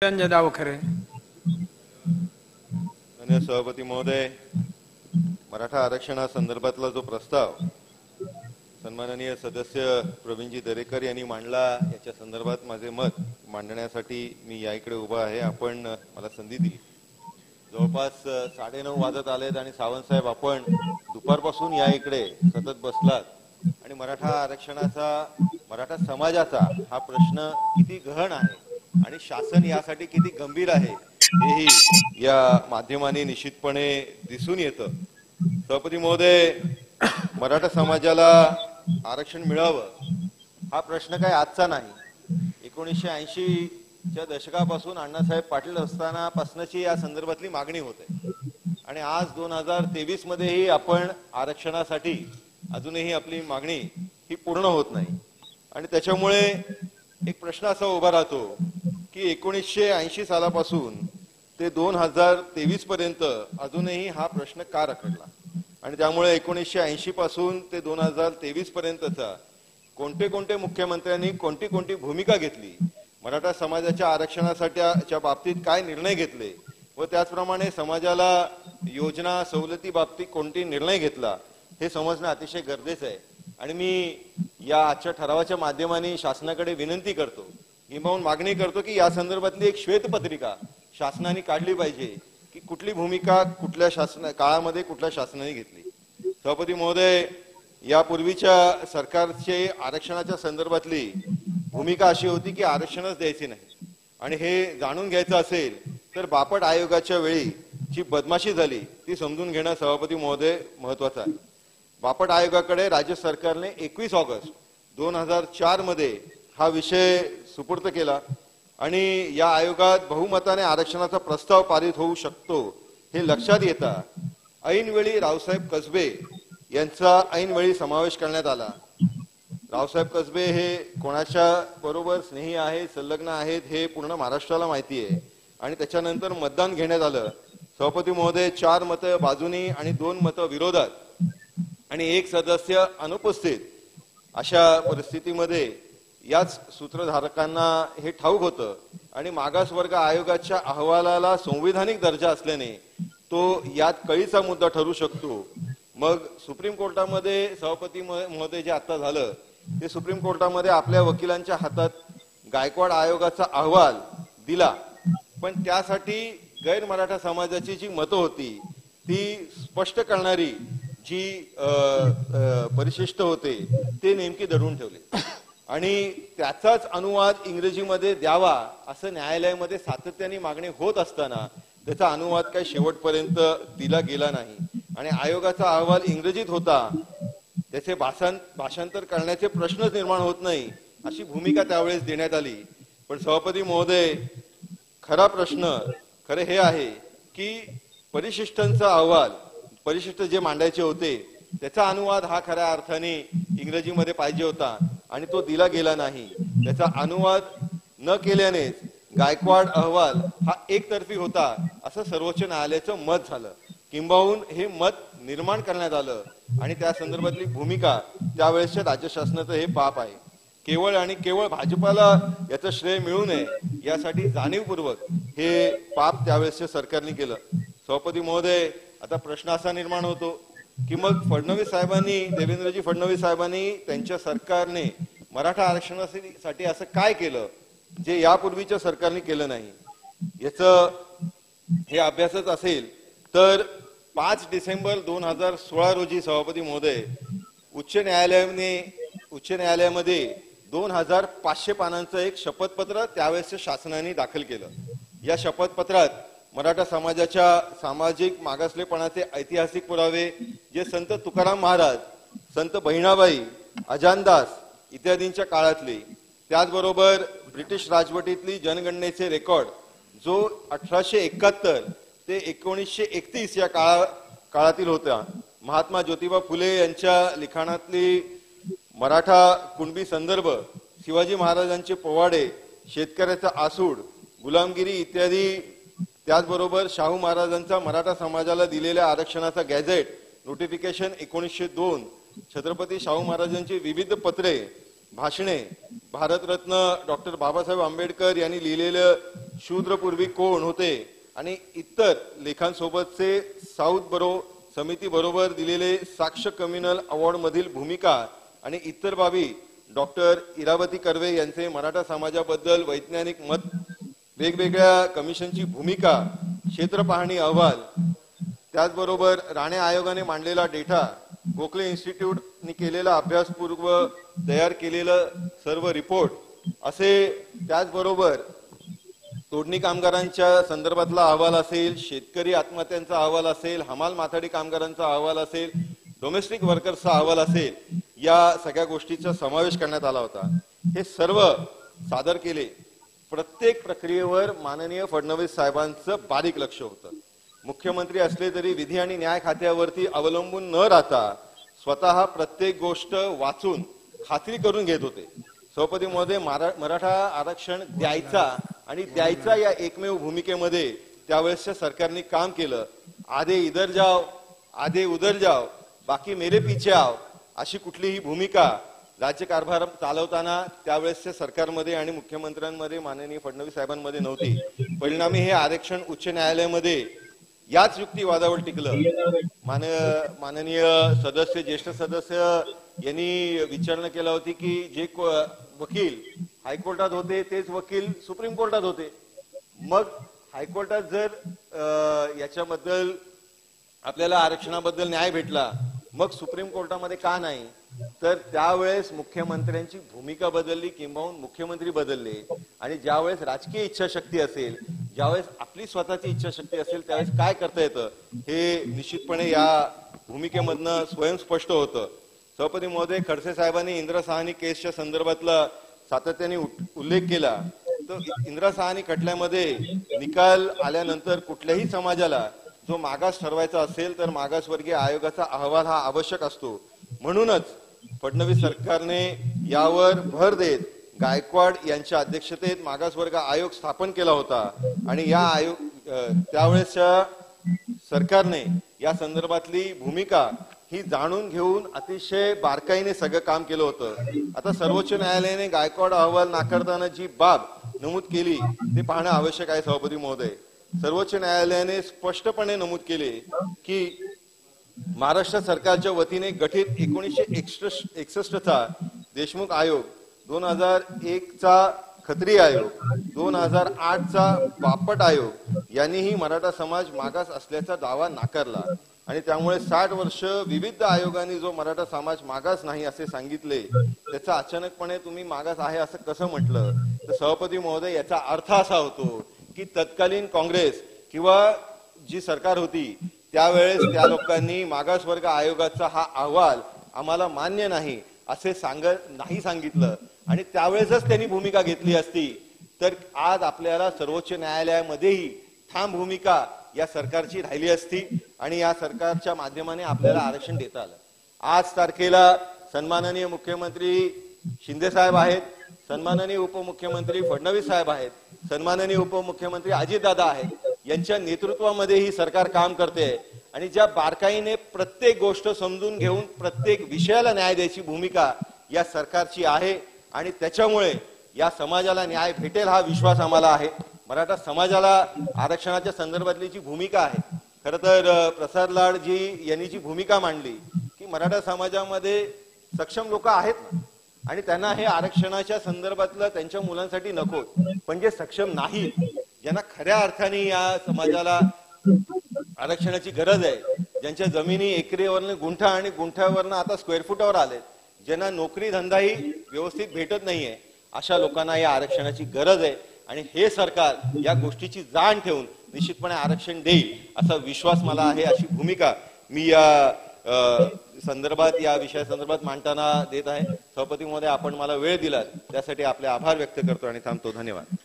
संजय दावखरे. माननीय सभापती महोदय, मराठा आरक्षणासंदर्भातला जो प्रस्ताव सन्माननीय सदस्य प्रवीणजी दरेकर यांनी मांडला, याच्या संदर्भात माझे मत मांडण्यासाठी मी या इकडे उभा आहे. आपण मला संधी दिली. जवळपास 9:30 वाजत आलेत आणि सावंत साहेब आपण दुपारपासून या इकडे सतत बसलात आणि मराठा आरक्षणाचा, मराठा समाजाचा हा प्रश्न किती गहन आहे आणि शासन यासाठी किती गंभीर आहे हेही या माध्यमांनी निश्चितपणे दिसून येतं. सभापती महोदय, मराठा समाजाला आरक्षण मिळावं हा प्रश्न काही आजचा नाही. 1980च्या दशकापासून अण्णासाहेब पाटील असताना पासनाची या संदर्भातली मागणी होते आणि आज 2023 मध्येही आपण आरक्षणासाठी अजूनही आपली मागणी ही पूर्ण होत नाही. आणि त्याच्यामुळे एक प्रश्न असा उभा राहतो की 1980 सालापासून ते 2023 पर्यंत अजूनही हा प्रश्न का रखडला आणि त्यामुळे 1980 पासून ते 2023 पर्यंतचा कोणते कोणते मुख्यमंत्र्यांनी कोणती कोणती भूमिका घेतली, मराठा समाजाच्या आरक्षणासाठीच्या बाबतीत काय निर्णय घेतले व त्याचप्रमाणे समाजाला योजना सवलती बाबतीत कोणते निर्णय घेतला हे समजणं अतिशय गरजेचं आहे. आणि मी या आजच्या ठरावाच्या माध्यमाने शासनाकडे विनंती करतो, किंवा मागणी करतो की या संदर्भातली एक श्वेतपत्रिका शासनाने काढली पाहिजे की कुठली भूमिका कुठल्या काळामध्ये कुठल्या शासनाने घेतली. सभापती महोदय, यापूर्वीच्या सरकारचे आरक्षणाच्या संदर्भातली भूमिका अशी होती की आरक्षणच द्यायचे नाही आणि हे जाणून घ्यायचं असेल तर बापट आयोगाच्या वेळी जी बदमाशी झाली ती समजून घेणं सभापती महोदय महत्वाचं आहे. बापट आयोगाकडे राज्य सरकारने 21 ऑगस्ट 2004 मध्ये हा विषय सुपूर्द केला आणि या आयोगात बहुमताने आरक्षणाचा प्रस्ताव पारित होऊ शकतो हे लक्षात येता ऐनवेळी रावसाहेब कसबे यांचा ऐनवेळी समावेश करण्यात आला. रावसाहेब कसबे हे कोणाच्या बरोबर स्नेही आहेत, संलग्न आहेत हे पूर्ण महाराष्ट्राला माहिती आहे. आणि त्याच्यानंतर मतदान घेण्यात आलं. सभापती महोदय, 4 मतं बाजूनी आणि 2 मतं विरोधात आणि 1 सदस्य अनुपस्थित अशा परिस्थितीमध्ये याच सूत्रधारकांना हे ठाऊक होतं आणि मागासवर्ग आयोगाच्या अहवालाला संविधानिक दर्जा असल्याने तो यात कळीचा मुद्दा ठरू शकतो. मग सुप्रीम कोर्टामध्ये सभापती महोदय जे आता झालं ते सुप्रीम कोर्टामध्ये आपल्या वकिलांच्या हातात गायकवाड आयोगाचा अहवाल दिला, पण त्यासाठी गैर मराठा समाजाची जी मतं होती ती स्पष्ट करणारी जी परिशिष्ट होते ते नेमकी दडून ठेवले आणि त्याचाच अनुवाद इंग्रजीमध्ये द्यावा असं न्यायालयामध्ये सातत्याने मागणी होत असताना त्याचा अनुवाद काही शेवटपर्यंत दिला गेला नाही आणि आयोगाचा अहवाल इंग्रजीत होता, त्याचे भाषांतर करण्याचे प्रश्नच निर्माण होत नाही अशी भूमिका त्यावेळेस देण्यात आली. पण सभापती महोदय, खरा प्रश्न खरे हे आहे की परिशिष्टांचा अहवाल, परिशिष्ट जे मांडायचे होते त्याचा अनुवाद हा खऱ्या अर्थाने इंग्रजीमध्ये पाहिजे होता आणि तो दिला गेला नाही. त्याचा अनुवाद न केल्यानेच गायकवाड अहवाल हा एकतर्फी होता असं सर्वोच्च न्यायालयाचं मत झालं, किंबहुन हे मत निर्माण करण्यात आलं आणि त्या संदर्भातली भूमिका त्यावेळेसच्या राज्य शासनाचं हे पाप आहे. केवळ आणि केवळ भाजपाला याचं श्रेय मिळू नये यासाठी जाणीवपूर्वक हे पाप त्यावेळेसच्या सरकारने केलं. सभापती महोदय, आता प्रश्न असा निर्माण होतो की मग फडणवीस साहेबांनी, देवेंद्रजी फडणवीस साहेबांनी, त्यांच्या सरकारने मराठा आरक्षणासाठी असं काय केलं जे यापूर्वीच्या सरकारने केलं नाही. याचं हे अभ्यासच असेल तर 5 डिसेंबर 2016 रोजी सभापती महोदय उच्च न्यायालयामध्ये 2500 पानांचं एक शपथपत्र त्यावेळेसच्या शासनाने दाखल केलं. या शपथपत्रात मराठा समाजाच्या सामाजिक मागासलेपणाचे ऐतिहासिक पुरावे जे संत तुकाराम महाराज, संत बहिणाबाई, अजानदास इत्यादींच्या काळातले, त्याचबरोबर ब्रिटिश राजवटीतली जनगणनेचे रेकॉर्ड जो 1871 ते 1931 या काळातील होता, महात्मा ज्योतिबा फुले यांच्या लिखाणातली मराठा कुणबी संदर्भ, शिवाजी महाराजांचे पोवाडे, शेतकऱ्याचा आसूड, गुलामगिरी इत्यादी, त्याचबरोबर शाहू महाराजांचा मराठा समाजाला दिलेल्या आरक्षणाचा गॅझेट नोटिफिकेशन 1902, छत्रपती शाहू महाराजांची विविध पत्रे, भाषणे, भारतरत्न डॉक्टर बाबासाहेब आंबेडकर यांनी लिहिलेलं शूद्रपूर्वी कोण होते आणि इतर लेखांसोबतचे साऊथ बरो समिती बरोबर दिलेले साक्ष कम्युनल अवॉर्ड मधील भूमिका आणि इतर बाबी डॉक्टर इरावती कर्वे यांचे मराठा समाजाबद्दल वैज्ञानिक मत, वेगवेगळ्या कमिशनची भूमिका, क्षेत्र पाहणी अहवाल, त्याचबरोबर राणे आयोगाने मांडलेला डेटा, गोखले इन्स्टिट्यूटने केलेला अभ्यासपूर्व तयार केलेलं सर्व रिपोर्ट असे, त्याचबरोबर तोडणी कामगारांच्या संदर्भातला अहवाल असेल, शेतकरी आत्महत्यांचा अहवाल असेल, हमाल माथाडी कामगारांचा अहवाल असेल, डोमेस्टिक वर्कर्सचा अहवाल असेल, या सगळ्या गोष्टीचा समावेश करण्यात आला होता. हे सर्व सादर केले. प्रत्येक प्रक्रियेवर माननीय फडणवीस साहेबांचं बारीक लक्ष होतं. मुख्यमंत्री असले तरी विधी आणि न्याय खात्यावरती अवलंबून न राहता स्वतः प्रत्येक गोष्ट वाचून खात्री करून घेत होते. सभापती महोदय, मराठा आरक्षण द्यायचा या एकमेव भूमिकेमध्ये त्यावेळेसच्या सरकारने काम केलं. आधे इधर जाओ, आधे उधर जाओ, बाकी मेरे पीछे आओ, अशी कुठलीही भूमिका राज्यकारभार चालवताना त्यावेळेसच्या सरकारमध्ये आणि मुख्यमंत्र्यांमध्ये माननीय फडणवीस साहेबांमध्ये नव्हती. परिणामी हे आरक्षण उच्च न्यायालयामध्ये याच युक्तिवादावर टिकलं. माननीय सदस्य, ज्येष्ठ सदस्य यांनी विचारणा केला होती की जे वकील हायकोर्टात होते तेच वकील सुप्रीम कोर्टात होते. मग हायकोर्टात जर याच्याबद्दल आपल्याला आरक्षणाबद्दल न्याय भेटला, मग सुप्रीम कोर्टामध्ये का नाही? तर त्यावेळेस मुख्यमंत्र्यांची भूमिका बदलली, किंबहुना मुख्यमंत्री बदलले. आणि ज्यावेळेस राजकीय इच्छाशक्ती असेल, ज्यावेळेस आपली स्वतःची इच्छाशक्ती असेल, त्यावेळेस काय करता येतं हे निश्चितपणे या भूमिकेमधनं स्वयंस्पष्ट होतं. सभापती महोदय, खडसे साहेबांनी इंदिरा साहनी केसच्या संदर्भातला सातत्याने उल्लेख केला. तर इंदिरा साहनी खटल्यामध्ये निकाल आल्यानंतर कुठल्याही समाजाला जो मागास ठरवायचा असेल तर मागासवर्गीय आयोगाचा अहवाल हा आवश्यक असतो. म्हणूनच फडणवीस सरकारने यावर भर देत गायकवाड यांच्या अध्यक्षतेत मागासवर्ग आयोग स्थापन केला होता. आणि या त्यावेळेसच्या सरकारने या संदर्भातली भूमिका ही जाणून घेऊन अतिशय बारकाईने सगळं काम केलं होतं. आता सर्वोच्च न्यायालयाने गायकवाड अहवाल नाकारताना जी बाब नमूद केली ते पाहणं आवश्यक आहे. सभापती महोदय, सर्वोच्च न्यायालयाने स्पष्टपणे नमूद केले की महाराष्ट्र सरकारच्या वतीने गठीत 1961 चा देशमुख आयोग, 2001 चा खत्री आयोग, 2008 चा बापट आयोग यांनीही मराठा समाज मागास असल्याचा दावा नाकारला. आणि त्यामुळे 60 वर्ष विविध आयोगांनी जो मराठा समाज मागास नाही असे सांगितले, त्याचा अचानकपणे तुम्ही मागास आहे असं कसं म्हटलं? तर सभापती महोदय, याचा अर्थ असा होतो की तत्कालीन काँग्रेस किंवा जी सरकार होती त्यावेळेस त्या लोकांनी मागासवर्ग आयोगाचा हा अहवाल आम्हाला मान्य नाही असे नाही सांगितलं आणि त्यावेळेसच त्यांनी भूमिका घेतली असती तर आज आपल्याला सर्वोच्च न्यायालयामध्येही ठाम भूमिका या सरकारची राहिली असती आणि या सरकारच्या माध्यमाने आपल्याला आरक्षण देता आलं. आज तारखेला सन्माननीय मुख्यमंत्री शिंदे साहेब आहेत, सन्माननीय उपमुख्यमंत्री फडणवीस साहेब आहेत, सन्माननीय उपमुख्यमंत्री अजितदादा आहेत. यांच्या नेतृत्वामध्ये ही सरकार काम करते आणि ज्या बारकाईने प्रत्येक गोष्ट समजून घेऊन प्रत्येक विषयाला न्याय द्यायची भूमिका या सरकारची आहे आणि त्याच्यामुळे या समाजाला न्याय भेटेल हा विश्वास आम्हाला आहे. मराठा समाजाला आरक्षणाच्या संदर्भातली जी भूमिका आहे, खरं तर प्रसाद लाड जी यांनी जी भूमिका मांडली की मराठा समाजामध्ये सक्षम लोक आहेत आणि त्यांना हे आरक्षणाच्या संदर्भातलं त्यांच्या मुलांसाठी नको, पण जे सक्षम नाही, ज्यांना खऱ्या अर्थाने या समाजाला आरक्षणाची गरज आहे, ज्यांच्या जमिनी एकरीवरनं गुंठा आणि गुंठ्यावरनं आता स्क्वेअर फुटावर आले, ज्यांना नोकरी धंदाही व्यवस्थित भेटत नाहीये, अशा लोकांना या आरक्षणाची गरज आहे. आणि हे सरकार या गोष्टीची जाण ठेवून निश्चितपणे आरक्षण देईल असा विश्वास मला आहे. अशी भूमिका मी या संदर्भात या विषयासंदर्भात मांडताना देत आहे. सभापती महोदय, आपण मला वेळ दिला त्यासाठी आपले आभार व्यक्त करतो आणि थांबतो. धन्यवाद.